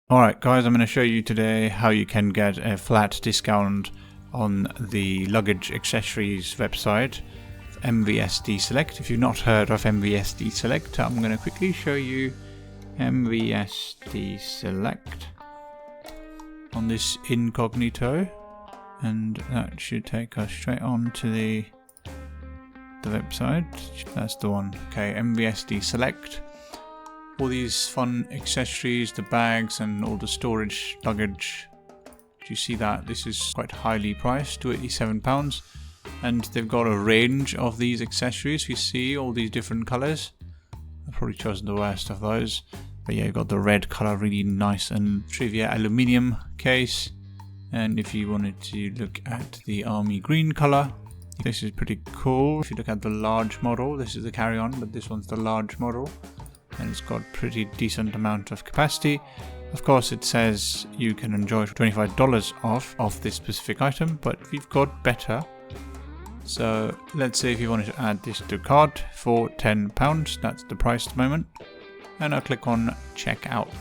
Alright guys, I'm going to show you today how you can get a flat discount on the luggage accessories website, MVST Select. If you've not heard of MVST Select, I'm going to quickly show you MVST Select on this incognito, and that should take us straight on to the website. That's the one. Okay, MVST Select. All these fun accessories, the bags and all the storage luggage. Do you see that? This is quite highly priced, £87. And they've got a range of these accessories. You see all these different colours. I've probably chosen the worst of those. But yeah, you've got the red colour, really nice, and TREVA Aluminum case. And if you wanted to look at the army green colour, this is pretty cool. If you look at the large model, this is the carry-on, but this one's the large model. And it's got pretty decent amount of capacity. Of course, it says you can enjoy $25 off this specific item, but we've got better. So let's say if you wanted to add this to cart for £10, that's the price at the moment. And I'll click on checkout.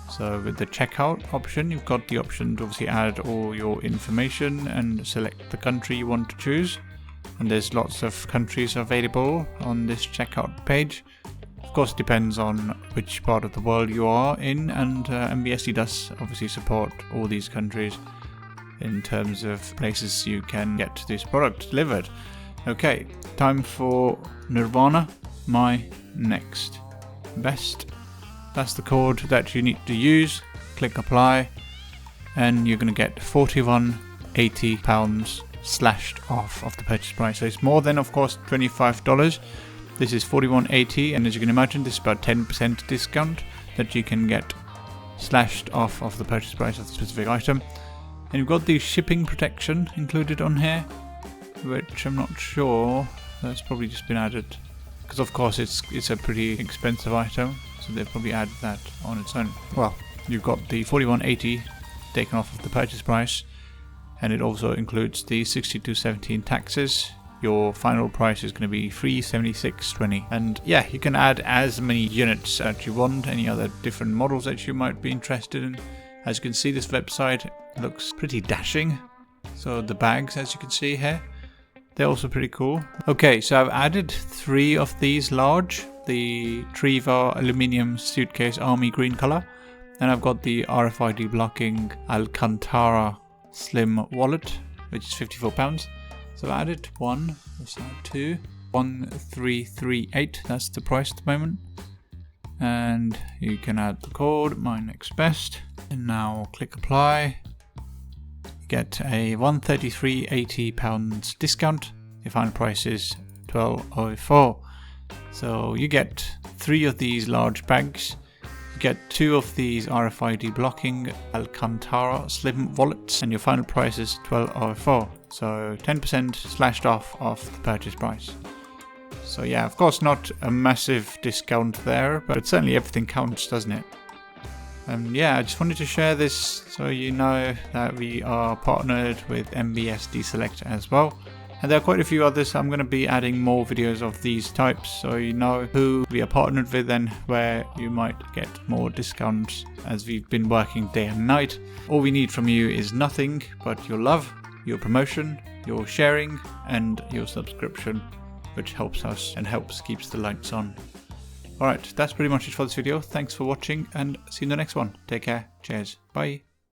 So with the checkout option, you've got the option to obviously add all your information and select the country you want to choose. And there's lots of countries available on this checkout page. Of course, it depends on which part of the world you are in, and MVST does obviously support all these countries in terms of places you can get this product delivered. Okay, time for Nirvana, MyNextBest. That's the code that you need to use. Click apply, and you're going to get £41.80 slashed off of the purchase price. So it's more than, of course, $25. This is $41.80, and as you can imagine, this is about 10% discount that you can get slashed off of the purchase price of the specific item. And you've got the shipping protection included on here, which I'm not sure, that's probably just been added because of course it's a pretty expensive item, so they've probably added that on its own. Well, you've got the $41.80 taken off of the purchase price, and it also includes the $62.17 taxes. Your final price is going to be $376.20, and yeah, you can add as many units as you want, any other different models that you might be interested in. As you can see, this website looks pretty dashing. So the bags, as you can see here, they're also pretty cool. Okay, so I've added 3 of these large, the TREVA Aluminum Suitcase Army Green color, and I've got the RFID blocking Alcantara Slim Wallet, which is £54. So I added 1, let's add 2, 1338, that's the price at the moment. And you can add the code, MyNextBest, and now click apply. You get a £133.80 discount. Your final price is $12.04. So you get 3 of these large bags. You get 2 of these RFID blocking Alcantara Slim Wallets, and your final price is $12.04. So 10% slashed off of the purchase price. So yeah, of course not a massive discount there, but certainly everything counts, doesn't it? And yeah, I just wanted to share this so you know that we are partnered with MVST Select as well. And there are quite a few others. I'm going to be adding more videos of these types so you know who we are partnered with and where you might get more discounts, as we've been working day and night. All we need from you is nothing but your love, your promotion, your sharing, and your subscription, which helps us and keeps the lights on. Alright, that's pretty much it for this video. Thanks for watching, and see you in the next one. Take care. Cheers. Bye.